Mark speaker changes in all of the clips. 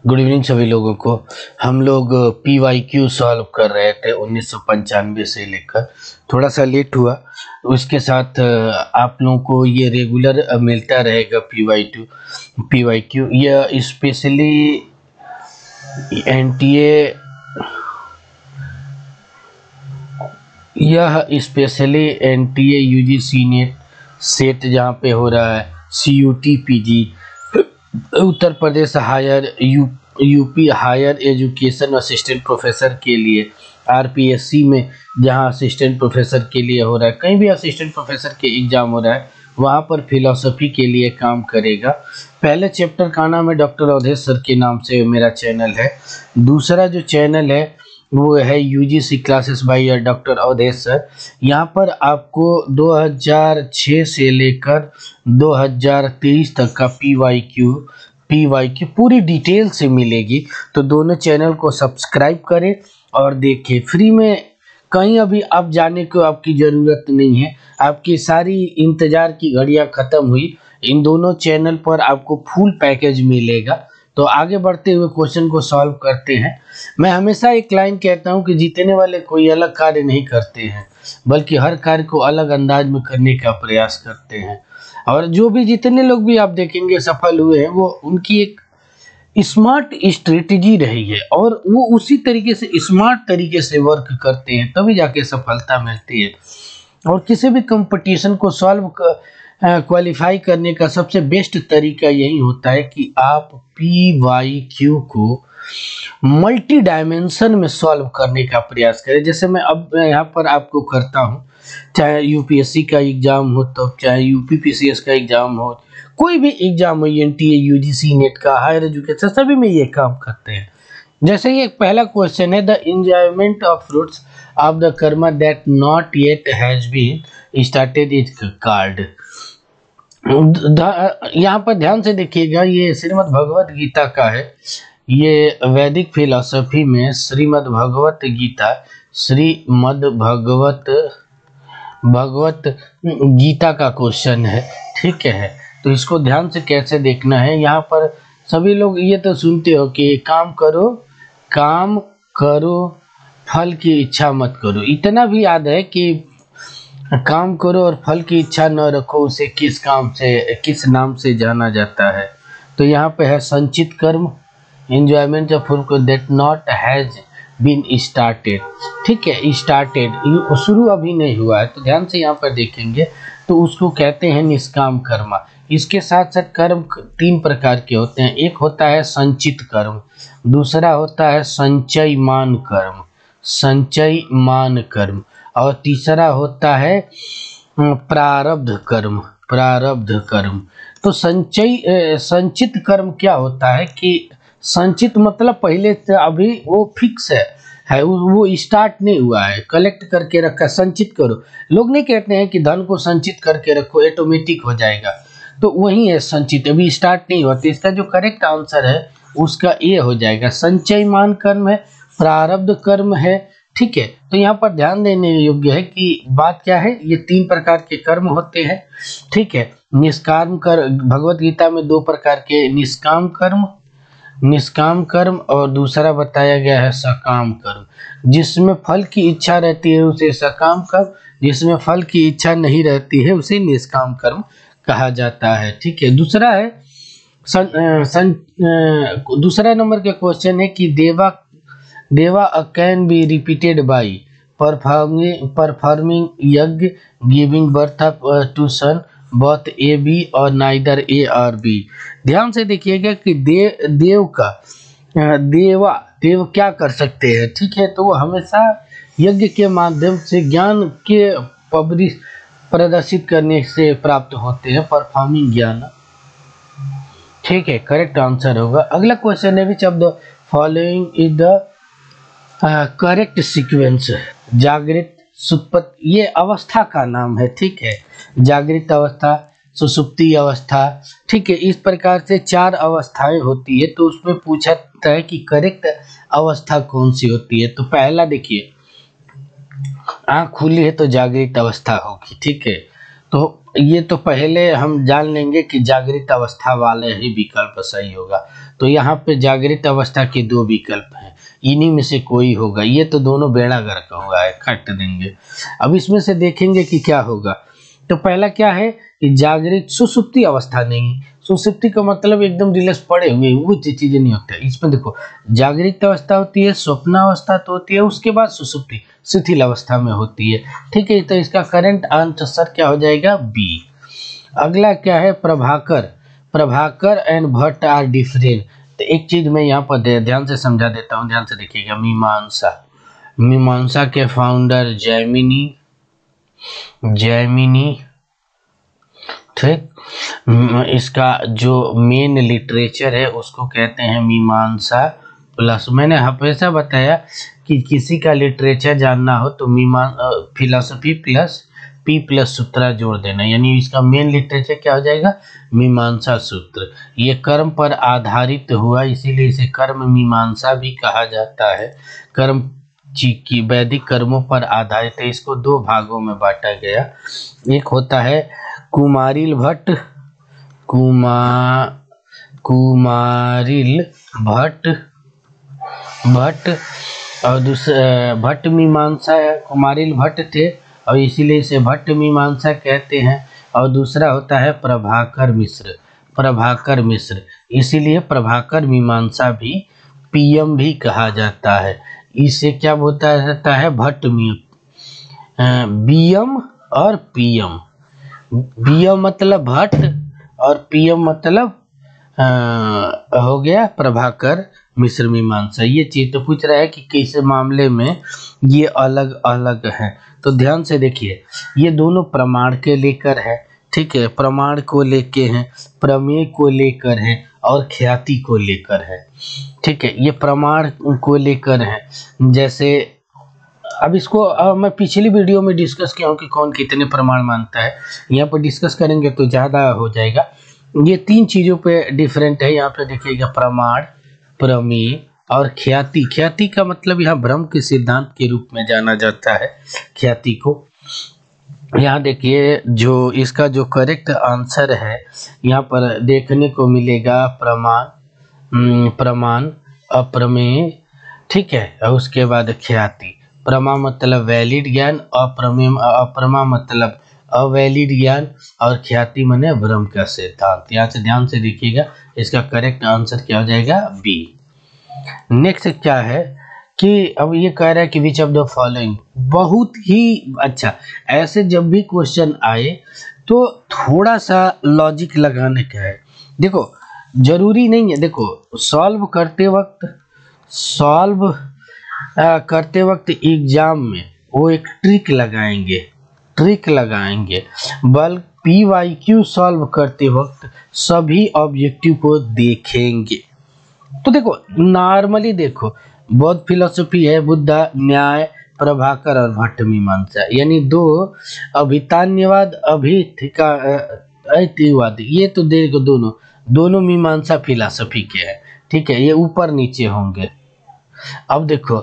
Speaker 1: Good evening सभी लोगों को। हम लोग PYQ सॉल्व कर रहे थे 1995 से लेकर, थोड़ा सा लेट हुआ। उसके साथ आप लोगों को ये रेगुलर मिलता रहेगा PYQ। यह specially NTA UGC NET SET जहाँ पे हो रहा है, CUT PG Uttar Pradesh higher UP higher education assistant professor के लिए, RPSC में जहां असिस्टेंट प्रोफेसर के लिए हो रहा है, कहीं भी असिस्टेंट प्रोफेसर के एग्जाम हो रहा है वहां पर फिलॉसफी के लिए काम करेगा। पहले चैप्टर का नाम है डॉक्टर अवधेश सर के नाम से मेरा चैनल है। दूसरा जो चैनल है वो है UGC classes by doctor Awadhesh sir. यहाँ पर आपको 2006 से लेकर 2023 तक का PYQ पूरी डिटेल से मिलेगी। तो दोनों चैनल को सब्सक्राइब करें और देखें फ्री में। कहीं अभी आप जाने को आपकी ज़रूरत नहीं है, आपकी सारी इंतज़ार की घड़ियां ख़त्म हुई। इन दोनों चैनल पर आपको फुल पैकेज मिलेगा। तो आगे बढ़ते हुए क्वेश्चन को सॉल्व करते हैं। मैं हमेशा एक लाइन कहता हूं कि जीतने वाले कोई अलग कार्य नहीं करते हैं, बल्कि हर कार्य को अलग अंदाज में करने का प्रयास करते हैं। और जो भी जितने लोग भी आप देखेंगे सफल हुए हैं, वो उनकी एक स्मार्ट स्ट्रेटेजी रही है और वो उसी तरीके से स्मार्ट तरीके से वर्क करते हैं, तभी जाके सफलता मिलती है। और किसी भी कंपटीशन को सॉल्व क्वालिफाई करने का सबसे बेस्ट तरीका यही होता है कि आप PYQ को मल्टी डायमेंशन में सॉल्व करने का प्रयास करें। जैसे मैं अब यहाँ पर आपको करता हूँ, चाहे UPSC का एग्जाम हो, तो चाहे UPPCS का एग्जाम हो, कोई भी एग्जाम हो, NTA UGC नेट का, हायर एजुकेशन, सभी में ये काम करते हैं। जैसे ये पहला क्वेश्चन है, the enjoyment of fruits of the karma that not yet has been started is called. यहाँ पर ध्यान से देखिएगा, ये श्रीमद् भगवत गीता का है। ये वैदिक फिलॉसफी में श्रीमद् भगवत गीता, श्रीमद् भगवत गीता का क्वेश्चन है, ठीक है। तो इसको ध्यान से कैसे देखना है, यहाँ पर सभी लोग ये तो सुनते हो कि काम करो फल की इच्छा मत करो। इतना भी याद है कि काम करो और फल की इच्छा न रखो, उसे किस नाम से जाना जाता है। तो यहाँ पे है संचित कर्म, enjoyment of food that not has been started, ठीक है। स्टार्टेड शुरू अभी नहीं हुआ है, तो ध्यान से यहाँ पर देखेंगे तो उसको कहते हैं निष्काम कर्म। इसके साथ साथ कर्म 3 प्रकार के होते हैं। एक होता है संचित कर्म, दूसरा होता है संचयमान कर्म, और तीसरा होता है प्रारब्ध कर्म। तो संचित कर्म क्या होता है कि संचित मतलब पहले से अभी वो फिक्स है, वो स्टार्ट नहीं हुआ है, कलेक्ट करके रखा, संचित करो। लोग नहीं कहते हैं कि धन को संचित करके रखो, ऑटोमेटिक हो जाएगा, तो वही है संचित, अभी स्टार्ट नहीं हुआ। तो इसका जो करेक्ट आंसर है उसका ये हो जाएगा, संचयमान कर्म है, प्रारब्ध कर्म है, ठीक है। तो यहाँ पर ध्यान देने योग्य है कि बात क्या है, ये 3 प्रकार के कर्म होते हैं, ठीक है। निष्काम कर्म, भगवत गीता में 2 प्रकार के निष्काम कर्म और दूसरा बताया गया है सकाम कर्म। जिसमें फल की इच्छा रहती है उसे सकाम कर्म, जिसमें फल की इच्छा नहीं रहती है उसे निष्काम कर्म कहा जाता है, ठीक है। दूसरा है दूसरा नंबर का क्वेश्चन है कि देवा can be repeated by performing yajna giving birth to son both A-B और नाइदर A और B। ध्यान से देखिएगा कि देव क्या कर सकते हैं, ठीक है। तो वो हमेशा यज्ञ के माध्यम से ज्ञान के प्रदर्शित करने से प्राप्त होते हैं, परफॉर्मिंग ज्ञान, ठीक है। करेक्ट आंसर होगा। अगला क्वेश्चन है which of the following is the correct sequence. जागृत, सुप्ति, ये अवस्था का नाम है, ठीक है। जागृत अवस्था, सुसुप्ति अवस्था, ठीक है। इस प्रकार से 4 अवस्थाएं होती है। तो उसमें पूछा है कि करेक्ट अवस्था कौन सी होती है। तो पहला देखिए, आँख खुली है तो जागृत अवस्था होगी, ठीक है। तो ये तो पहले हम जान लेंगे कि जागृत अवस्था वाले ही विकल्प सही होगा। तो यहाँ पे जागृत अवस्था के 2 विकल्प हैं, इन्हीं में से कोई होगा। ये तो दोनों बेड़ा गर्क हुआ है, काट देंगे। अब इसमें से देखेंगे कि क्या होगा। तो पहला क्या है कि जागृत सुसुप्ति अवस्था नहीं, सुसुप्ति का मतलब एकदम रिलैक्स पड़े हुए वो चीजें नहीं होती है। इसमें देखो जागृत अवस्था होती है, स्वप्न अवस्था तो होती है, उसके बाद सुसुप्ति शिथिल अवस्था में होती है। ठीक है, तो इसका करंट आंसर क्या हो जाएगा? बी। अगला क्या है? Prabhakar. Prabhakar and Bhatt are different. तो एक चीज मैं यहाँ पर ध्यान से समझा देता हूँ, ध्यान से देखिएगा। मीमांसा, मीमांसा के फाउंडर जैमिनी, जैमिनी, ठीक। इसका जो मेन लिटरेचर है उसको कहते हैं मीमांसा प्लस। मैंने हमेशा बताया कि किसी का लिटरेचर जानना हो तो फिलोसफी प्लस पी प्लस सूत्रा जोड़ देना, यानी इसका मेन लिटरेचर क्या हो जाएगा? मीमांसा सूत्र। ये कर्म पर आधारित हुआ, इसीलिए इसे कर्म मीमांसा भी कहा जाता है। कर्म की वैदिक कर्मों पर आधारित है। इसको 2 भागों में बांटा गया। एक होता है कुमारिल भट्ट, कुमारिल भट्ट, और दूसरा भट्ट मीमांसा। कुमारिल भट्ट थे और इसीलिए इसे भट्ट मीमांसा कहते हैं। और दूसरा होता है प्रभाकर मिश्र, प्रभाकर मिश्र, इसीलिए प्रभाकर मीमांसा भी पीएम भी कहा जाता है। इसे क्या बोलता जाता है? भट्ट बीएम और पीएम। बीएम मतलब भट्ट और पीएम मतलब हो गया प्रभाकर मिश्र मीमांसा। ये चीज तो पूछ रहा है कि किस मामले में ये अलग अलग है। तो ध्यान से देखिए, ये दोनों प्रमाण के लेकर है, ठीक है, प्रमाण को लेके हैं, प्रमेय को लेकर है और ख्याति को लेकर है। ठीक है, ये प्रमाण को लेकर है। जैसे अब इसको मैं पिछली वीडियो में डिस्कस किया हूँ कि कौन कितने प्रमाण मानता है, यहाँ पर डिस्कस करेंगे तो ज़्यादा हो जाएगा। ये 3 चीज़ों पे डिफरेंट है। यहाँ पे देखिएगा प्रमाण, प्रमेय और ख्याति। ख्याति का मतलब यहाँ भ्रम के सिद्धांत के रूप में जाना जाता है ख्याति को। यहाँ देखिए जो इसका जो करेक्ट आंसर है यहाँ पर देखने को मिलेगा प्रमाण, अप्रमेय, ठीक है, और उसके बाद ख्याति। प्रमा मतलब वैलिड ज्ञान, अप्रमा मतलब अवैलिड ज्ञान और ख्याति माने भ्रम का सिद्धांत। यहाँ से ध्यान से देखिएगा, इसका करेक्ट आंसर क्या हो जाएगा? बी। नेक्स्ट क्या है कि अब ये कह रहा है कि विच ऑफ द फॉलोइंग। बहुत ही अच्छा, ऐसे जब भी क्वेश्चन आए तो थोड़ा सा लॉजिक लगाने का है। देखो जरूरी नहीं है, देखो सॉल्व करते वक्त एग्जाम में वो एक ट्रिक लगाएंगे, बल्कि PYQ सॉल्व करते वक्त सभी ऑब्जेक्टिव को देखेंगे। तो देखो नॉर्मली देखो, बौद्ध फिलोसफी है, बुद्धा, न्याय, प्रभाकर और भट्ट मीमांसा, यानी 2 अभितान्यवाद, अद्वैतवाद। ये तो देखो दोनों मीमांसा फिलोसफी के हैं, ठीक है, ये ऊपर नीचे होंगे। अब देखो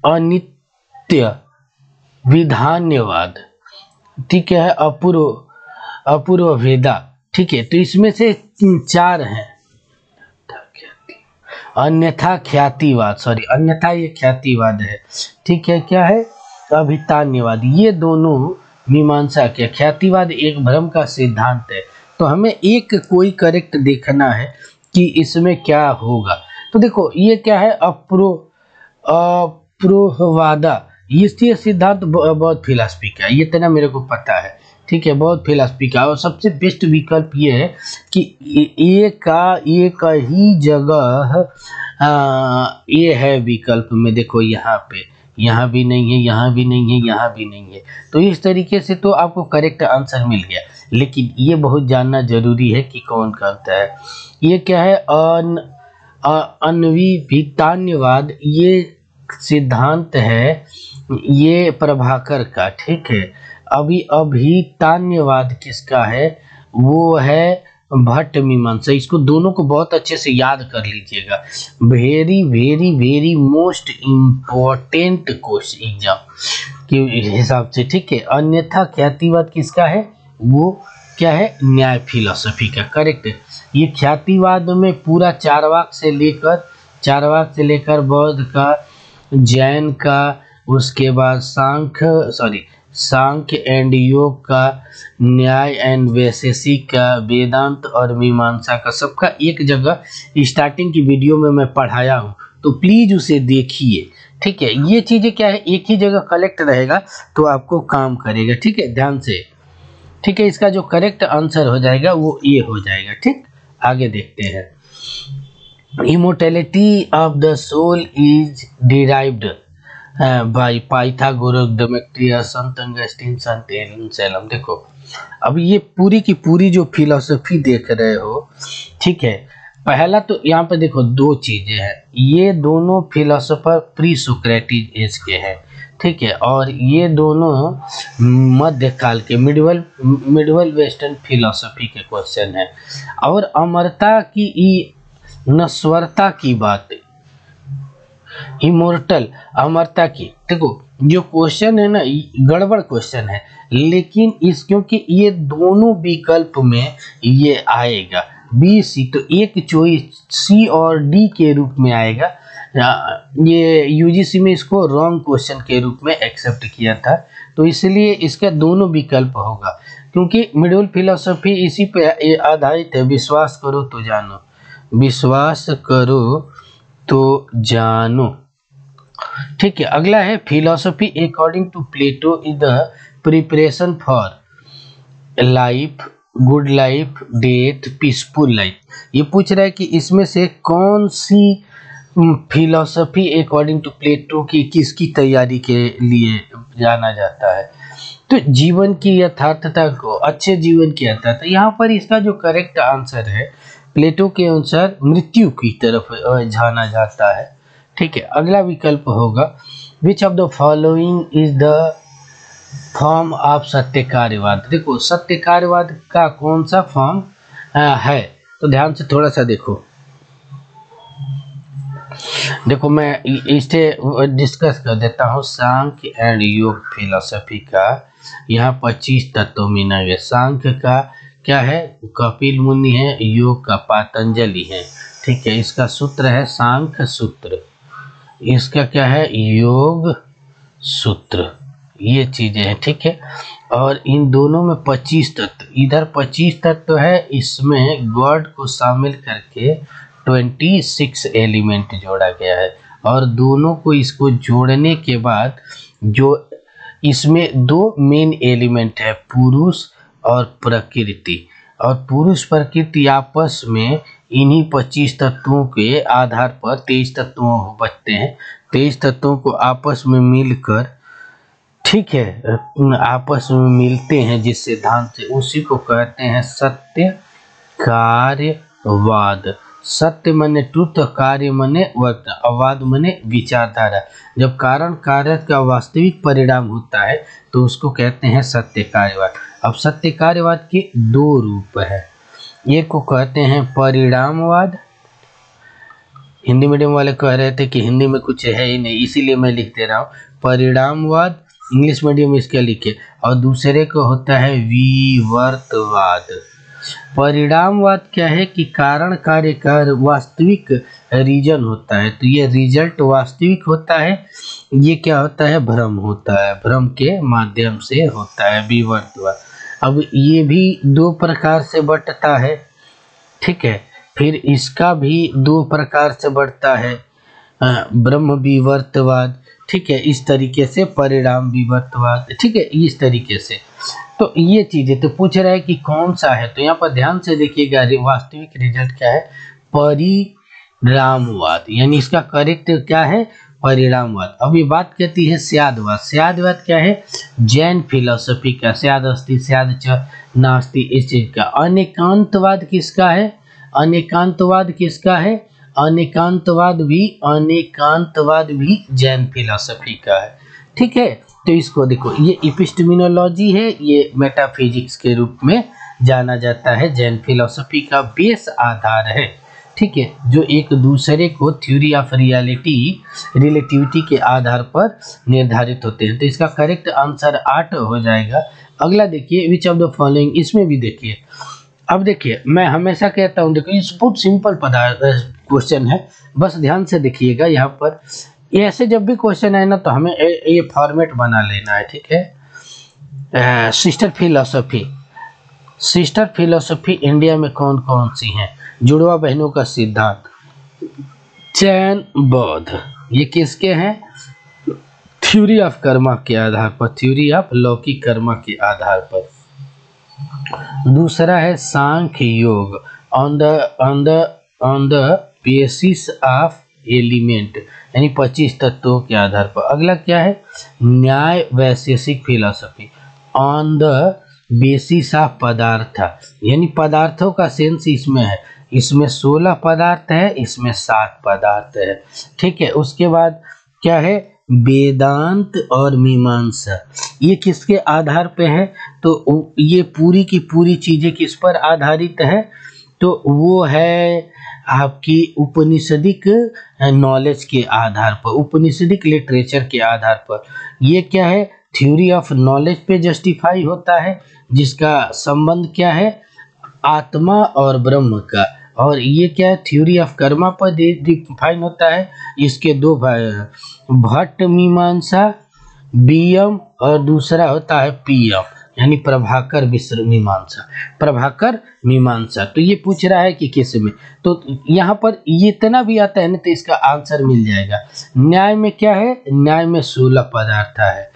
Speaker 1: अनित्य विधान्यवाद, ठीक है, अपूर्व भेदा, ठीक है, तो इसमें से 4 हैं। अन्यथा ख्यातिवाद, सॉरी अन्यथा ये ख्यातिवाद है, ठीक है, क्या है? अभितान्यवाद। ये दोनों मीमांसा के। ख्यातिवाद एक भ्रम का सिद्धांत है। तो हमें एक कोई करेक्ट देखना है कि इसमें क्या होगा। तो देखो ये क्या है? अप्रोहवादा, ये सिद्धांत बौद्ध फिलॉसफी का है, ये तो ना मेरे को पता है, ठीक है, बौद्ध फिलॉसफी का। और सबसे बेस्ट विकल्प ये है कि एक ही जगह ये है विकल्प में। देखो यहाँ पे, यहाँ भी नहीं है, यहाँ भी नहीं है, यहाँ भी नहीं है। तो इस तरीके से तो आपको करेक्ट आंसर मिल गया, लेकिन ये बहुत जानना जरूरी है कि कौन करता है। ये क्या है? अनविभितान्यवाद, ये सिद्धांत है ये प्रभाकर का, ठीक है। अभितान्यवाद किसका है? वो है भट्ट मीमांसा। इसको दोनों को बहुत अच्छे से याद कर लीजिएगा। Very very very most important question exam के हिसाब से, ठीक है। अन्यथा ख्यातिवाद किसका है, वो क्या है, न्याय फिलॉसफी का, करेक्ट है। ये ख्यातिवाद में पूरा चारवाक से लेकर बौद्ध का, जैन का, उसके बाद सांख्य एंड योग का, न्याय एंड वैशेषिक का, वेदांत और मीमांसा का, सबका एक जगह स्टार्टिंग की वीडियो में मैं पढ़ाया हूँ, तो प्लीज उसे देखिए, ठीक है। ये चीजें क्या है, एक ही जगह कलेक्ट रहेगा तो आपको काम करेगा, ठीक है, ध्यान से, ठीक है। इसका जो करेक्ट आंसर हो जाएगा वो ये हो जाएगा, ठीक। आगे देखते हैं। Immortality of the soul is derived by Pythagoras, Demetrius, संत अगस्तीन, संत एंसेलम। देखो अब ये पूरी की पूरी जो फिलॉसफी देख रहे हो, ठीक है। पहला तो यहाँ पे देखो दो चीजें हैं, ये दोनों फिलोसोफर प्री सोक्रेटिक एज के हैं, ठीक है, और ये दोनों मध्यकाल के मिडिवल वेस्टर्न फिलोसफी के क्वेश्चन है। और अमरता की, नश्वरता की बात, इमोर्टल, अमरता की, देखो जो क्वेश्चन है ना, गड़बड़ क्वेश्चन है, लेकिन क्योंकि ये दोनों विकल्प में ये आएगा बी सी, तो एक चॉइस सी और डी के रूप में आएगा। ये यूजीसी में इसको रॉन्ग क्वेश्चन के रूप में एक्सेप्ट किया था, तो इसलिए इसका दोनों विकल्प होगा, क्योंकि मिडिवल फिलोसफी इसी पे आधारित है, विश्वास करो तो जानो, विश्वास करो तो जानो, ठीक है। अगला है philosophy according to Plato is the preparation for life, good life, death, peaceful life. ये पूछ रहा है कि इसमें से कौन सी फिलोसफी अकॉर्डिंग टू प्लेटो की किसकी तैयारी के लिए जाना जाता है। तो जीवन की यथार्थता को, अच्छे जीवन की यथार्थता, यहाँ पर इसका जो करेक्ट आंसर है प्लेटो के अनुसार मृत्यु की तरफ जाना जाता है, ठीक है। अगला विकल्प होगा which of the following is the form of सत्य कार्यवाद। देखो सत्य कार्यवाद का कौन सा फॉर्म है, तो ध्यान से थोड़ा सा देखो मैं इसे डिस्कस कर देता हूँ। सांख्य एंड योग फिलोसफी का यहाँ 25 तत्व मीना गया। सांख्य का क्या है, कपिल मुनि है, योग का पातंजलि है, ठीक है। इसका सूत्र है सांख्य सूत्र, इसका क्या है, योग सूत्र, ये चीजें हैं, ठीक है। और इन दोनों में 25 तत्व, इधर 25 तत्व है, इसमें गॉड को शामिल करके 26 एलिमेंट जोड़ा गया है। और दोनों को इसको जोड़ने के बाद जो इसमें दो मेन एलिमेंट है, पुरुष और प्रकृति, और पुरुष प्रकृति आपस में इन्हीं 25 तत्वों के आधार पर 23 तत्वों बचते हैं। 23 तत्वों को आपस में मिलकर, ठीक है, आपस में मिलते हैं जिस सिद्धांत से, उसी को कहते हैं सत्य कार्यवाद। सत्य मने ट्रुथ, कार्य मने वर्क, अवाद मने विचारधारा। जब कारण कारक का वास्तविक परिणाम होता है तो उसको कहते हैं सत्य कार्यवाद। अब सत्य कार्यवाद के दो रूप है, एक को कहते हैं परिणामवाद, हिंदी मीडियम वाले कह रहे थे कि हिंदी में कुछ है ही नहीं इसीलिए मैं लिख दे रहा हूँ, परिणामवाद, इंग्लिश मीडियम इसके लिखे। और दूसरे को होता है विवर्तवाद। परिणामवाद क्या है कि कारण कार्य का वास्तविक रीजन होता है, तो ये रिजल्ट वास्तविक होता है, ये क्या होता है, भ्रम होता है, भ्रम के माध्यम से होता है विवर्तवाद। अब ये भी दो प्रकार से बंटता है, ठीक है। फिर इसका भी दो प्रकार से बढ़ता है, ब्रह्म विवर्तवाद, ठीक है, इस तरीके से परिणाम विवर्तवाद, ठीक है, इस तरीके से। तो ये चीजें तो पूछ रहा है कि कौन सा है, तो यहाँ पर ध्यान से देखिएगा, वास्तविक रिजल्ट क्या है, परिणामवाद, यानी इसका करेक्ट क्या है, परिणामवाद। अब ये बात कहती है स्यादवाद। स्यादवाद क्या है, जैन फिलोसफी का, स्याद अस्ति स्याद च नास्ति, इस चीज का। अनेकांतवाद किसका है, अनेकांतवाद किसका है, अनेकांतवाद भी जैन फिलोसफी का है, ठीक है। तो इसको देखो, ये इपिस्टेमिनोलॉजी है, ये मेटाफिजिक्स के रूप में जाना जाता है, जैन फिलोसफी का बेस आधार है, ठीक है, जो एक दूसरे को थ्योरी ऑफ रिलेटिविटी के आधार पर निर्धारित होते हैं। तो इसका करेक्ट आंसर 8 हो जाएगा। अगला देखिए, विच ऑफ द फॉलोइंग, इसमें भी देखिए, अब देखिए मैं हमेशा कहता हूँ, देखो ये बहुत सिंपल क्वेश्चन है, बस ध्यान से देखिएगा। यहाँ पर ऐसे जब भी क्वेश्चन है ना तो हमें ये फॉर्मेट बना लेना है, ठीक है। सिस्टर फिलोसफी इंडिया में कौन कौन सी हैं? जुड़वा बहनों का सिद्धांत, जैन, बौद्ध, ये किसके हैं? थ्योरी ऑफ कर्मा के आधार पर, थ्योरी ऑफ लौकिक कर्मा के आधार पर। दूसरा है सांख्य योग, on the basis of element, यानी 25 तत्वों के आधार पर। अगला क्या है? Nyaya Vaisheshika philosophy, on the basis of padartha, यानी पदार्थों का सेंस इसमें है, इसमें 16 पदार्थ है, इसमें 7 पदार्थ है, ठीक है। उसके बाद क्या है? वेदांत और मीमांसा, ये किसके आधार पे है? तो ये पूरी की पूरी चीजें किस पर आधारित है? तो वो है आपकी उपनिषदिक नॉलेज के आधार पर, उपनिषदिक लिटरेचर के आधार पर। ये क्या है? थ्योरी ऑफ नॉलेज पे जस्टिफाई होता है, जिसका संबंध क्या है? आत्मा और ब्रह्म का। और ये क्या है? थ्योरी ऑफ कर्मा पर डिफाइन होता है। इसके दो भट्ट मीमांसा, बीएम, और दूसरा होता है पीएम, यानी प्रभाकर मिश्र मीमांसा, प्रभाकर मीमांसा। तो ये पूछ रहा है कि किस में, तो यहाँ पर ये इतना भी आता है ना तो इसका आंसर मिल जाएगा। न्याय में क्या है? न्याय में 16 पदार्थ है।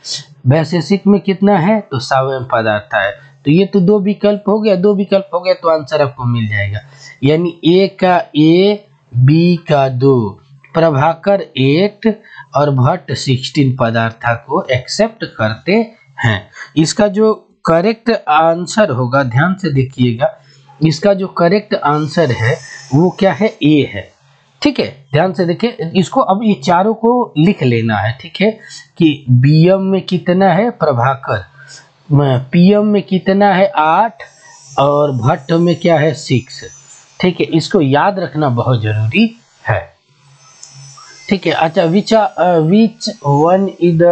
Speaker 1: वैशेषिक में कितना है? तो 7 पदार्थ है। तो ये तो 2 विकल्प हो गया, 2 विकल्प हो गया तो आंसर आपको मिल जाएगा। यानी ए का ए, बी का 2, प्रभाकर 8 और भट्ट 16 पदार्थ को एक्सेप्ट करते हैं। इसका जो करेक्ट आंसर होगा, ध्यान से देखिएगा, इसका जो करेक्ट आंसर है वो क्या है? ए है, ठीक है। ध्यान से देखिए इसको, अब ये चारों को लिख लेना है, ठीक है, कि बीएम में कितना है? प्रभाकर, पीएम में कितना है? 8, और भट्ट में क्या है? 6, ठीक है। इसको याद रखना बहुत जरूरी है, ठीक है। अच्छा, which one is the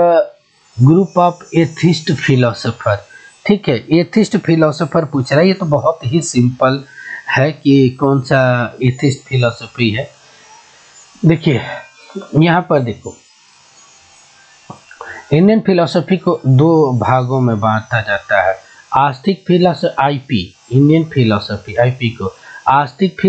Speaker 1: group of atheist philosopher, ठीक है। एथिस्ट फिलोसोफर पूछ रहा है, ये तो बहुत ही सिंपल है कि कौन सा एथिस्ट फिलोसफी है। देखिए यहाँ पर देखो, इंडियन फिलोसफी को 2 भागों में बांटा जाता है। आस्तिक philosophy, IP, Indian philosophy, IP को आस्तिक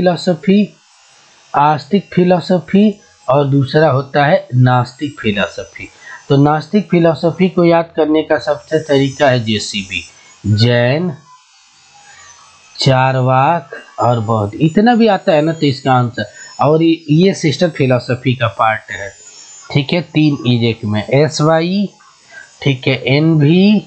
Speaker 1: फिलोसफी और दूसरा होता है नास्तिक फिलोसफी। तो नास्तिक फिलोसफी को याद करने का सबसे तरीका है जेसीबी, जैन, चारवाक और बौद्ध, इतना भी आता है ना तो इसका आंसर। और ये सिस्टर फिलोसफी का पार्ट है, ठीक है। 3 इजेक में एसवाई, ठीक है, एनवी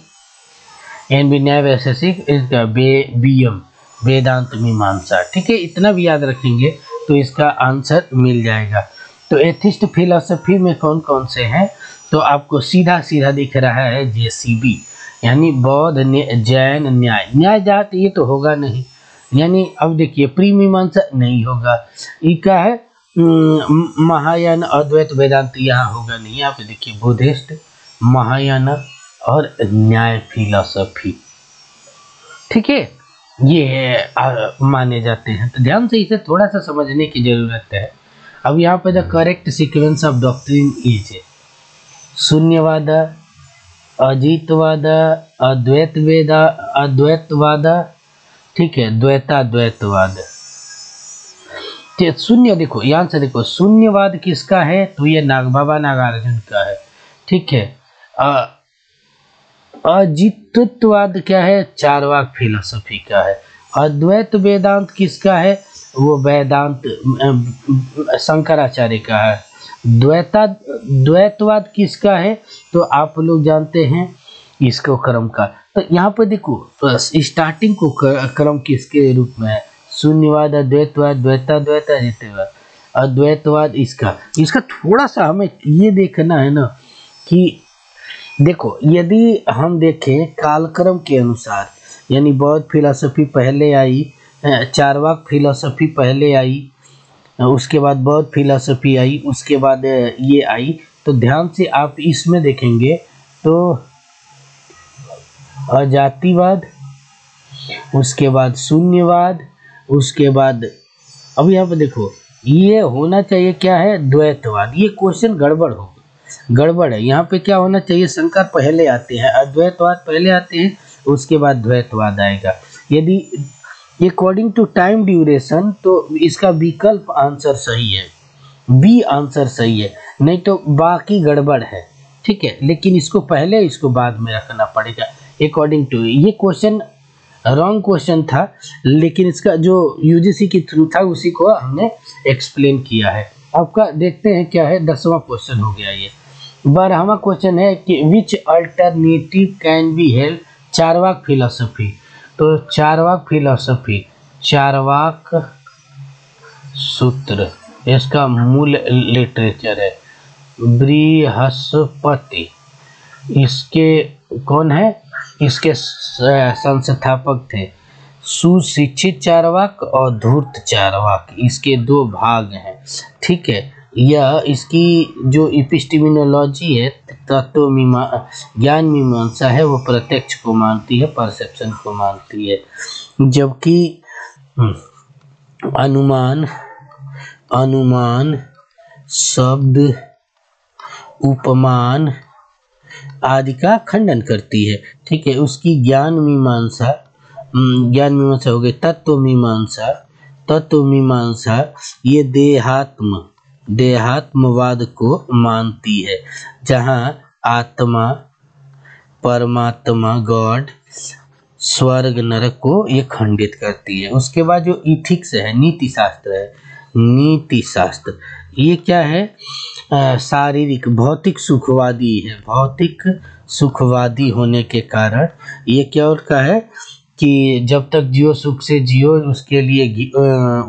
Speaker 1: न्याय वैशेषिक, इसका बीएम वेदांत मीमांसा, ठीक है। इतना भी याद रखेंगे तो इसका आंसर मिल जाएगा। तो एथिस्ट फिलोसफी में कौन कौन से हैं? तो आपको सीधा सीधा दिख रहा है जेसीबी, यानी बौद्ध, जैन, न्याय जात, ये तो होगा नहीं, यानी अब देखिए प्री मीमांसा नहीं होगा। ये क्या है? महायान, अद्वैत, वेदांत, यहाँ होगा नहीं। यहाँ पे देखिए बुद्धिस्ट, महायान और न्याय फिलोसफी, ठीक है, ये माने जाते हैं। तो ध्यान से इसे थोड़ा सा समझने की जरूरत है। अब यहाँ पे the correct sequence of doctrine is shunyavada, ajitavada, advaitavada, ठीक है, द्वैतवाद। शून्य, देखो यहाँ से देखो, शून्यवाद किसका है? तो ये बाबा नागार्जुन का है, ठीक है। अजितवाद क्या है? चारवाक फिलोसफी का है। अद्वैत वेदांत किसका है? वो वेदांत शंकराचार्य का है। द्वैतवाद किसका है? तो आप लोग जानते हैं इसको क्रम का। तो यहाँ पर देखो स्टार्टिंग को क्रम किसके रूप में है? शून्यवाद, अद्वैतवाद, द्वैताद्वैत, अद्वैतवाद। अद्वैतवाद इसका थोड़ा सा हमें ये देखना है ना कि देखो, यदि हम देखें कालक्रम के अनुसार, यानी बौद्ध फिलोसफी पहले आई, चारवाक फिलोसफी पहले आई, उसके बाद बौद्ध फिलॉसफी आई, उसके बाद ये आई। तो ध्यान से आप इसमें देखेंगे तो अजातिवाद, उसके बाद शून्यवाद, उसके बाद अब यहाँ पे देखो ये होना चाहिए क्या है, द्वैतवाद। ये क्वेश्चन गड़बड़ है। यहाँ पे क्या होना चाहिए, शंकर पहले आते हैं, अद्वैतवाद पहले आते हैं, उसके बाद द्वैतवाद आएगा। यदि अकॉर्डिंग टू टाइम ड्यूरेशन तो इसका विकल्प आंसर सही है, बी आंसर सही है, नहीं तो बाकी गड़बड़ है। ठीक है, लेकिन इसको पहले इसको बाद में रखना पड़ेगा अकॉर्डिंग टू। ये क्वेश्चन रॉन्ग क्वेश्चन था, लेकिन इसका जो यूजीसी की थ्रू था उसी को हमने एक्सप्लेन किया है। आपका देखते हैं क्या है, 10वां क्वेश्चन हो गया। ये 12वां क्वेश्चन है कि which alternative can be held Charvaka philosophy. तो चारवाक फिलोसफी, चारवाक सूत्र, इसका मूल लिटरेचर है बृहस्पति। इसके कौन है, इसके संस्थापक थे सुशिक्षित चारवाक और धूर्त चारवाक। इसके 2 भाग हैं। ठीक है, यह इसकी जो एपिस्टेमोलॉजी है, ज्ञान मीमांसा है, वो प्रत्यक्ष को मानती है, परसेप्शन को मानती है, जबकि अनुमान शब्द उपमान आदि का खंडन करती है। ठीक है, उसकी ज्ञान मीमांसा हो गई। तत्व मीमांसा ये देहात्मवाद को मानती है, जहाँ आत्मा, परमात्मा, गॉड, स्वर्ग, नरक को ये खंडित करती है। उसके बाद जो इथिक्स है, नीति शास्त्र, ये क्या है, शारीरिक भौतिक सुखवादी है। भौतिक सुखवादी होने के कारण ये क्या होता है कि जब तक जियो सुख से जियो, उसके लिए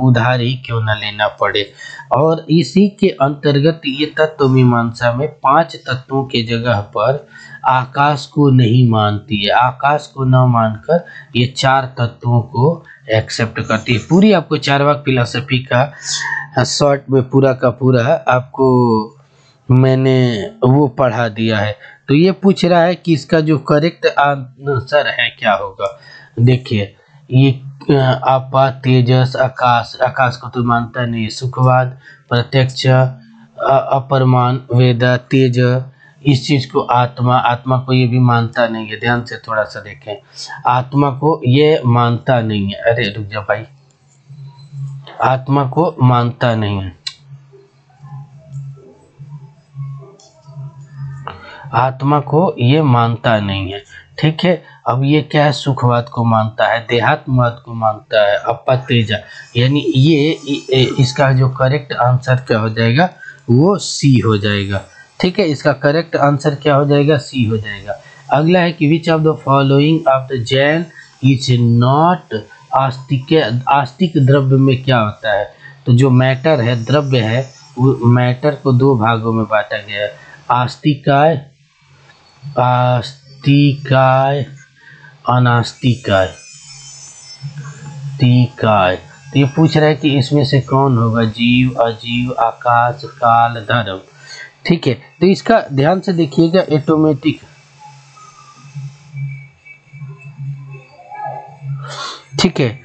Speaker 1: उधार ही क्यों न लेना पड़े। और इसी के अंतर्गत ये तत्व मीमांसा में 5 तत्वों के जगह पर आकाश को नहीं मानती है। आकाश को न मानकर ये 4 तत्वों को एक्सेप्ट करती है। पूरी आपको चारवाक फिलॉसफी का शॉर्ट में पूरा का पूरा आपको मैंने वो पढ़ा दिया है। तो ये पूछ रहा है कि इसका जो करेक्ट आंसर है क्या होगा। देखिए, ये आपा, तेजस, आकाश को तो मानता नहीं है, सुखवाद, प्रत्यक्ष, अपरमान, वेदा, तेज, इस चीज को आत्मा को ये भी मानता नहीं है। ध्यान से थोड़ा सा देखें, आत्मा को ये मानता नहीं है। अरे रुक जा भाई, आत्मा को मानता नहीं है, आत्मा को ये मानता नहीं है। ठीक है, अब ये क्या है, सुखवाद को मानता है, देहात्मवाद को मानता है, अपतेजा, यानी ये इसका जो करेक्ट आंसर क्या हो जाएगा, वो सी हो जाएगा। ठीक है, इसका करेक्ट आंसर क्या हो जाएगा, सी हो जाएगा। अगला है कि which of the following of the Jain is not आस्तिक। आस्तिक द्रव्य में क्या होता है, तो जो मैटर है, द्रव्य है, वो मैटर को 2 भागों में बांटा गया है, आस्तिकाय, अनास्तिकाय। तो ये पूछ रहा है कि इसमें से कौन होगा, जीव, अजीव, आकाश, काल, धर्म। ठीक है, तो इसका ध्यान से देखिएगा, ऑटोमेटिक। ठीक है,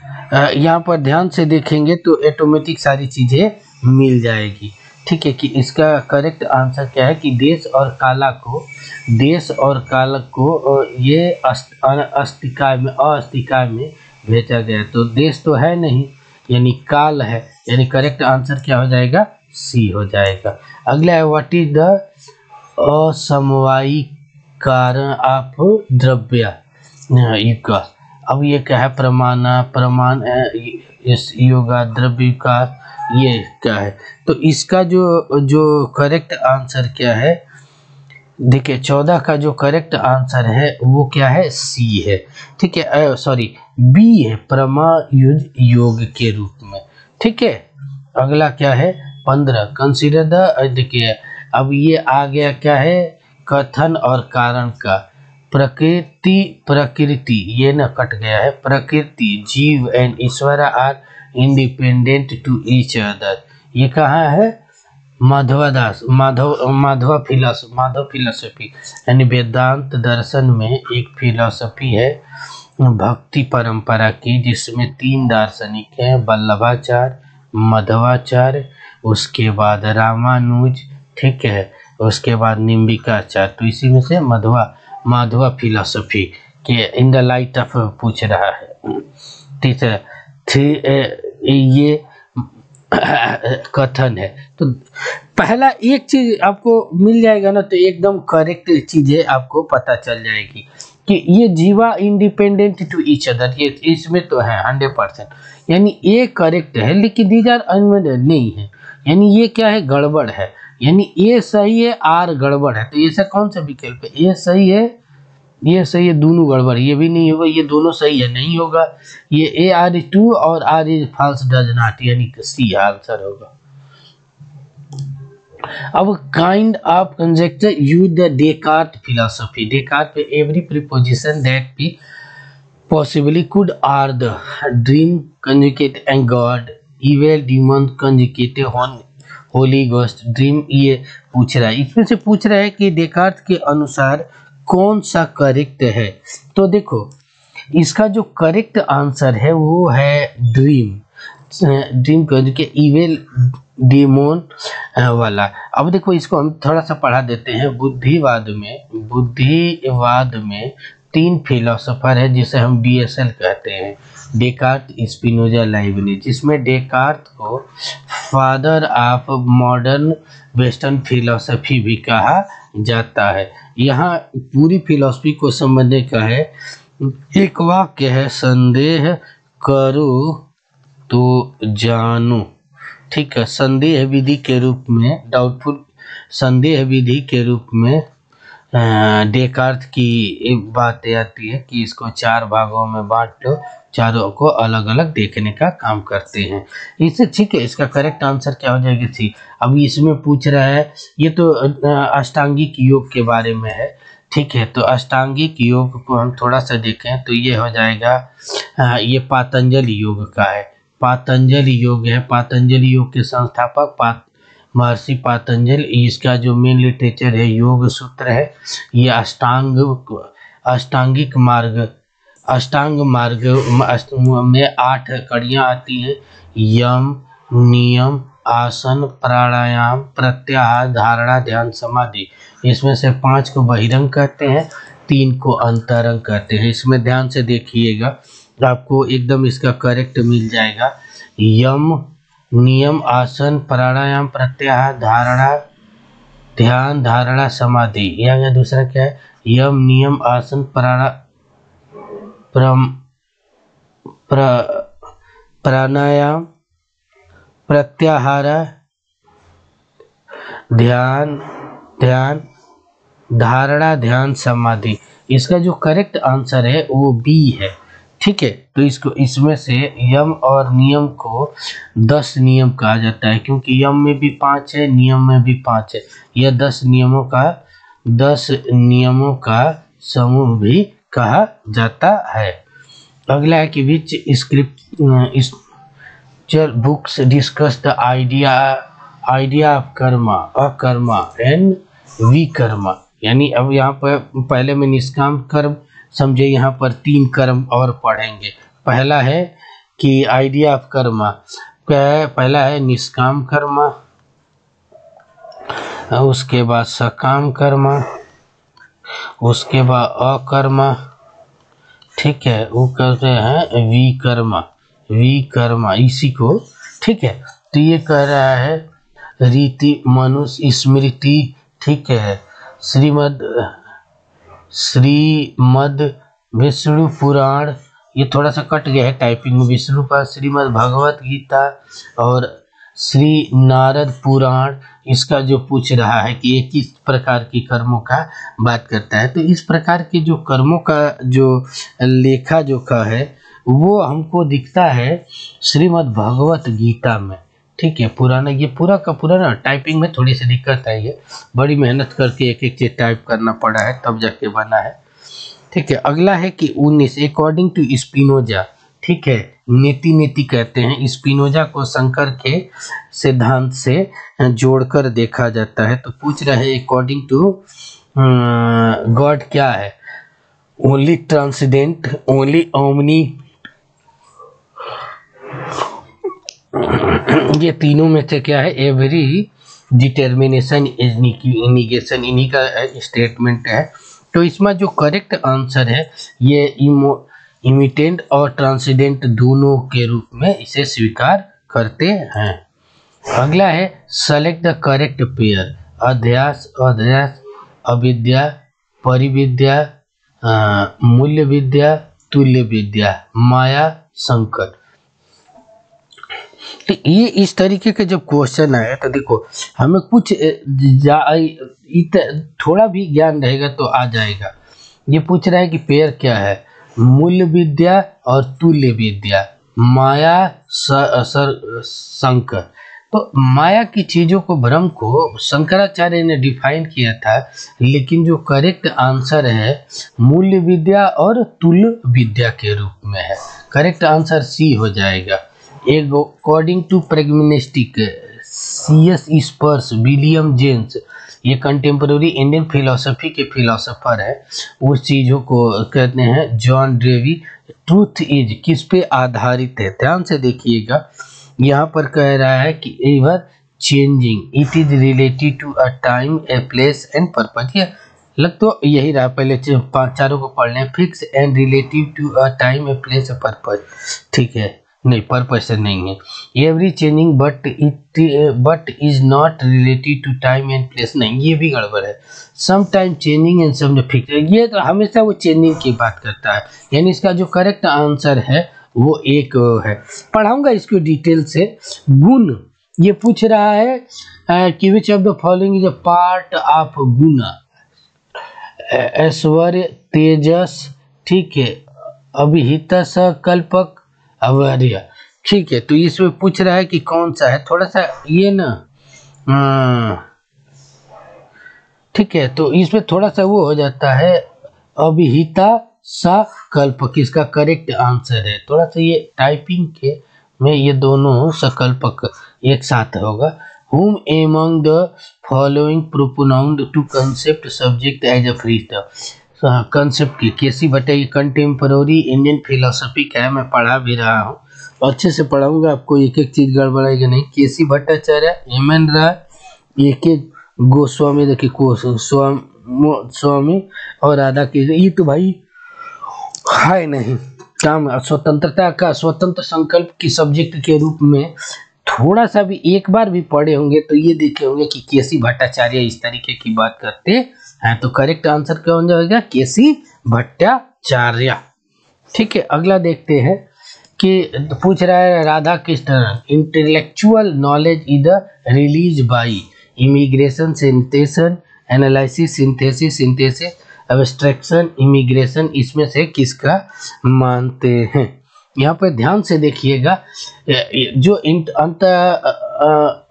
Speaker 1: यहाँ पर ध्यान से देखेंगे तो ऑटोमेटिक सारी चीजें मिल जाएगी। ठीक है, कि इसका करेक्ट आंसर क्या है कि देश और काल को ये अस्तिकाय में भेजा गया। तो देश तो है नहीं, यानी काल है, यानी करेक्ट आंसर क्या हो जाएगा, सी हो जाएगा। अगला है व्हाट इज द असमवायिक कारण ऑफ द्रव्य युग। अब ये क्या है, प्रमाण योगा, द्रव्य का, ये क्या है। तो इसका जो करेक्ट आंसर क्या है, देखिए 14 का जो करेक्ट आंसर है वो क्या है, सी है। ठीक है, सॉरी बी है, प्रमायुज योग के रूप में। ठीक है, अगला क्या है 15, कंसीडर द। देखिए अब ये आ गया क्या है, कथन और कारण का। प्रकृति ये ना कट गया है, prakriti, jiva and Ishwar are independent to each other. ये कहाँ है? माधवा फिलोसफी यानी वेदांत दर्शन में एक फिलोसफी है भक्ति परंपरा की, जिसमें 3 दार्शनिक हैं, वल्लभाचार्य, मध्वाचार्य, उसके बाद रामानुज, ठीक है, उसके बाद निम्बिकाचार्य। तो इसी में से माधवा फिलोसफी के इन द लाइट ऑफ पूछ रहा है, ठीक है। ये कथन है। तो पहला एक चीज आपको मिल जाएगा ना, तो एकदम करेक्ट चीजें आपको पता चल जाएगी कि ये जीवा इंडिपेंडेंट टू ईच अदर, ये इसमें तो है 100%, यानी ये करेक्ट है, लेकिन दीज आर अनमेडेड नहीं है, यानी ये क्या है? गड़बड़ है, यानी ये सही है, आर गड़बड़ है। तो ऐसा कौन सा विकल्प है? ये सही है, ये सही है, दोनों गड़बड़, ये भी नहीं होगा, ये दोनों सही है, नहीं होगा, ये ए आर इज ट्रू और R is false does not, यानी सी आंसर होगा। अब kind of conjecture use the Descartes philosophy. Descartes पे every preposition that be possibly could are the dream conjugate and God, evil demon conjugate holy ghost dream, ये पूछ रहा है। इसमें से पूछ रहा है कि डेकार्ट के अनुसार कौन सा करेक्ट है। तो देखो इसका जो करेक्ट आंसर है वो है ड्रीम के इविल डीमोन वाला। अब देखो इसको हम थोड़ा सा पढ़ा देते हैं। बुद्धिवाद में 3 फिलोसोफर है जिसे हम DSL कहते हैं, डेकार्ट, स्पिनोजा, लाइबनिज, जिसमें डेकार्ट को father of modern western philosophy भी कहा जाता है। यहाँ पूरी फिलोसफी को समझने का है, एक वाक्य है, संदेह करो तो जानो, ठीक है। संदेह विधि के रूप में, डाउटफुल संदेह विधि के रूप में डेकार्ट की एक बात आती है कि इसको 4 भागों में बांट लो, चारों को अलग अलग देखने का काम करते हैं। इससे ठीक है, इसका करेक्ट आंसर क्या हो जाएगा? सी। अभी इसमें पूछ रहा है, ये तो अष्टांगिक योग के बारे में है, ठीक है। तो अष्टांगिक योग को हम थोड़ा सा देखें तो ये हो जाएगा, ये पातंजलि योग का है, पातंजलि योग है। पातंजलि योग के संस्थापक महर्षि पातंजलि, इसका जो मेन लिटरेचर है योग सूत्र है। ये अष्टांग मार्ग में 8 कड़ियाँ आती हैं, यम, नियम, आसन, प्राणायाम, प्रत्याहार, धारणा, ध्यान, समाधि। इसमें से 5 को बहिरंग कहते हैं, 3 को अंतरंग कहते हैं। इसमें ध्यान से देखिएगा, आपको एकदम इसका करेक्ट मिल जाएगा। यम, नियम, आसन, प्राणायाम, प्रत्याहार, धारणा, ध्यान, धारणा, समाधि। या दूसरा क्या है? यम, नियम, आसन, प्राणायाम, प्रत्याहार, ध्यान, धारणा, ध्यान, समाधि। इसका जो करेक्ट आंसर है वो बी है, ठीक है। तो इसको इसमें से यम और नियम को 10 नियम कहा जाता है, क्योंकि यम में भी 5 है, नियम में भी 5 है। यह 10 नियमों का समूह भी कहा जाता है। अगला है कि which scripture books discuss the idea of karma, akarma and vikarma. यानी अब यहाँ पर पहले में निष्काम कर्म समझे, यहाँ पर 3 कर्म और पढ़ेंगे। पहला है कि आइडिया ऑफ कर्मा, पहला है निष्काम कर्मा, उसके बाद सकाम कर्मा, उसके बाद अकर्मा, ठीक है, वो कहते हैं विकर्मा इसी को, ठीक है। तो ये कह रहा है रीति, मनुष्य, स्मृति, ठीक है, श्रीमद विष्णु पुराण, ये थोड़ा सा कट गया है टाइपिंग में, विष्णु का श्रीमद भगवत गीता और श्री नारद पुराण। इसका जो पूछ रहा है कि ये किस प्रकार की कर्मों का बात करता है, तो इस प्रकार के जो कर्मों का जो लेखा जोखा है वो हमको दिखता है श्रीमद भगवत गीता में, ठीक है। पुराना, ये पूरा का पूरा ना टाइपिंग में थोड़ी सी दिक्कत आई है, बड़ी मेहनत करके एक एक चीज टाइप करना पड़ा है तब जाके बना है, ठीक है। अगला है कि 19 अकॉर्डिंग टू स्पिनोजा ठीक है, नेति नेति कहते हैं। स्पिनोजा को शंकर के सिद्धांत से जोड़कर देखा जाता है। तो पूछ रहे हैं अकॉर्डिंग टू गॉड क्या है? ओनली ट्रांसेंडेंट, ओनली ओमनी, ये तीनों में से क्या है? एवरी डिटर्मिनेशन इज निगेशन, इन्हीं का स्टेटमेंट है। तो इसमें जो करेक्ट आंसर है ये इमिटेंट और ट्रांसेंडेंट दोनों के रूप में इसे स्वीकार करते हैं। अगला है सेलेक्ट द करेक्ट पेयर। अध्यास, अध्यास, अविद्या, परिविद्या, मूल्य विद्या, तुल्य विद्या, माया, संकट। तो ये इस तरीके के जब क्वेश्चन आए तो देखो हमें कुछ थोड़ा भी ज्ञान रहेगा तो आ जाएगा। ये पूछ रहा है कि पेयर क्या है? मूल्य विद्या और तुल्य विद्या, माया, संकर। तो माया की चीजों को, भ्रम को शंकराचार्य ने डिफाइन किया था, लेकिन जो करेक्ट आंसर है मूल्य विद्या और तुल्य विद्या के रूप में है। करेक्ट आंसर सी हो जाएगा। According to pragmatistic, C.S. Peirce, William James, ये कंटेम्प्रेरी इंडियन फिलोसफी के फिलोसोफर है, उस चीज़ों को कहते हैं जॉन ड्रेवी। ट्रूथ इज किस पे आधारित है? ध्यान से देखिएगा, यहाँ पर कह रहा है कि ever changing, it is related to a time, a place and purpose. ये लग तो यही रहा, पहले चारों को पढ़ लें। Fix and relative to a time, a place, a purpose, ठीक है, नहीं पर्पज से नहीं है। Every changing but is not related to time and place, नहीं, ये भी गड़बड़ है। Some time changing and some fix, ये तो हमेशा वो चेंजिंग की बात करता है। यानी इसका जो करेक्ट आंसर है वो एक है। पढ़ाऊंगा इसको डिटेल से। गुण, ये पूछ रहा है कि which of the following is a part of गुण? ऐश्वर्य, तेजस, ठीक है, अभिहित, सकल्पक, अवर्य, ठीक है। तो इसमें पूछ रहा है कि कौन सा है, थोड़ा सा ये ना, ठीक है, तो इसमें थोड़ा सा वो हो जाता है अभिहिता सकल्पक, इसका करेक्ट आंसर है। थोड़ा सा ये टाइपिंग के में ये दोनों सकल्पक एक साथ होगा। Whom among the following propounded to concept subject as a free thought? Concept की केसी भट्ट, कंटेम्प्रेरी इंडियन फिलोसफी का है, मैं पढ़ा भी रहा हूँ, अच्छे से पढ़ाऊंगा, आपको एक एक चीज गड़बड़ाएगी नहीं। केसी भट्टाचार्य, एम.एन. राय, ए.के. गोस्वामी, देखिए स्वामी और राधा के, ये तो भाई है नहीं काम। स्वतंत्रता का, स्वतंत्र संकल्प की सब्जेक्ट के रूप में थोड़ा सा भी एक बार भी पढ़े होंगे तो ये देखे होंगे कि केसी भट्टाचार्य इस तरीके की बात करते हैं। तो करेक्ट आंसर क्या हो जाएगा? केसी भट्टाचार्य, ठीक है। अगला देखते हैं कि पूछ रहा है Radhakrishnan, intellectual knowledge is release by immigration, synthesis, analysis, synthesis, abstraction, immigration, इसमें से किसका मानते हैं? यहाँ पर ध्यान से देखिएगा, जो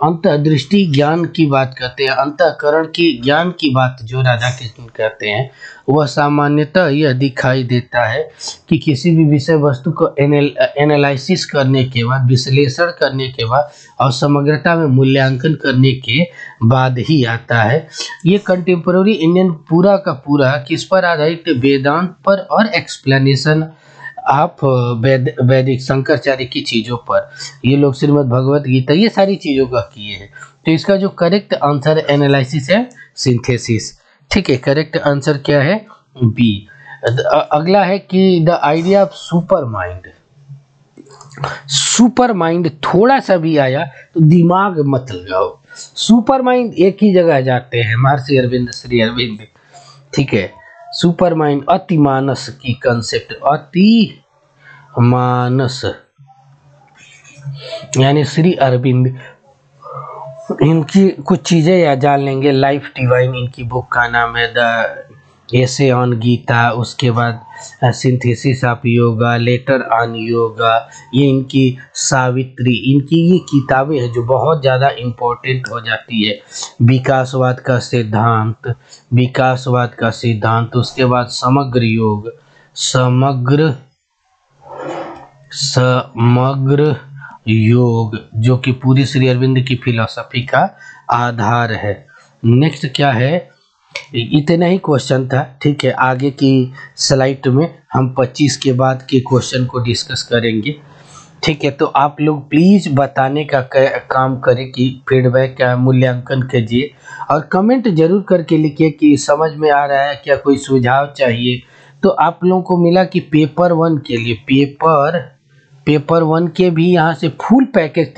Speaker 1: अंतर्दृष्टि ज्ञान की बात करते हैं, अंतःकरण की ज्ञान की बात जो राधा कृष्ण कहते हैं, वह सामान्यतः यह दिखाई देता है कि किसी भी विषय वस्तु को एनालिसिस करने के बाद, विश्लेषण करने के बाद और समग्रता में मूल्यांकन करने के बाद ही आता है। ये कंटेम्प्रेरी इंडियन पूरा का पूरा किस पर आधारित? वेदांत पर और एक्सप्लेनेशन आप वैदिक शंकराचार्य की चीज़ों पर। ये लोग श्रीमद् भगवत गीता, ये सारी चीज़ों का किए हैं। तो इसका जो करेक्ट आंसर है एनालिसिस है, सिंथेसिस, ठीक है। करेक्ट आंसर क्या है? बी। अगला है कि the idea of super mind. Super mind थोड़ा सा भी आया तो दिमाग मत लगाओ। सुपर माइंड एक ही जगह जाते हैं, महर्षि अरविंद, श्री अरविंद, ठीक है। सुपर माइंड, अति मानस की कंसेप्ट, अति मानस यानी श्री अरविंद, इनकी कुछ चीजें याद जान लेंगे। लाइफ डिवाइन इनकी बुक का नाम है, द एसे ऑन गीता, उसके बाद synthesis of yoga, later on yoga, ये इनकी सावित्री, इनकी ये किताबें हैं जो बहुत ज़्यादा इम्पोर्टेंट हो जाती है। विकासवाद का सिद्धांत, विकासवाद का सिद्धांत, उसके बाद समग्र योग, समग्र समग्र योग, जो कि पूरी श्री अरविंद की फिलॉसफी का आधार है। नेक्स्ट क्या है, इतना ही क्वेश्चन था, ठीक है। आगे की स्लाइड में हम 25 के बाद के क्वेश्चन को डिस्कस करेंगे, ठीक है। तो आप लोग प्लीज़ बताने का काम करें कि फीडबैक का मूल्यांकन कीजिए और कमेंट जरूर करके लिखिए कि समझ में आ रहा है क्या, कोई सुझाव चाहिए। तो आप लोगों को मिला कि पेपर 1 के लिए पेपर 1 के भी यहाँ से फुल पैकेज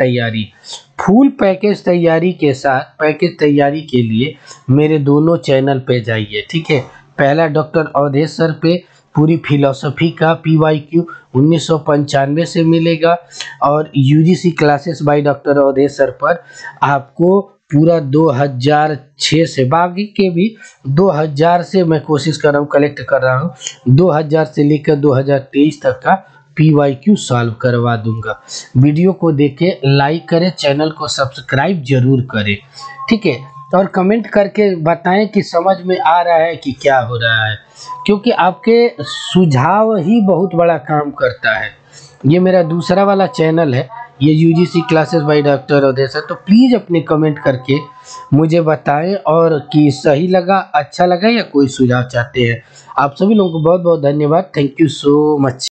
Speaker 1: तैयारी के साथ पैकेज तैयारी के लिए मेरे दोनों चैनल पे जाइए, ठीक है। पहला डॉक्टर अवधेश सर पे पूरी फिलॉसफी का PYQ 1995 से मिलेगा और UGC classes by doctor Awadhesh sir पर आपको पूरा 2006 से, बाकी के भी 2000 से मैं कोशिश कर रहा हूँ, कलेक्ट कर रहा हूँ, 2000 से लेकर 2023 तक का PYQ सॉल्व करवा दूंगा। वीडियो को देखें, लाइक करें, चैनल को सब्सक्राइब जरूर करें, ठीक है। और कमेंट करके बताएं कि समझ में आ रहा है कि क्या हो रहा है, क्योंकि आपके सुझाव ही बहुत बड़ा काम करता है। ये मेरा दूसरा वाला चैनल है, ये UGC classes by doctor Awadhesh है। तो प्लीज़ अपने कमेंट करके मुझे बताएं और कि सही लगा, अच्छा लगा या कोई सुझाव चाहते हैं। आप सभी लोगों को बहुत बहुत धन्यवाद। Thank you so much.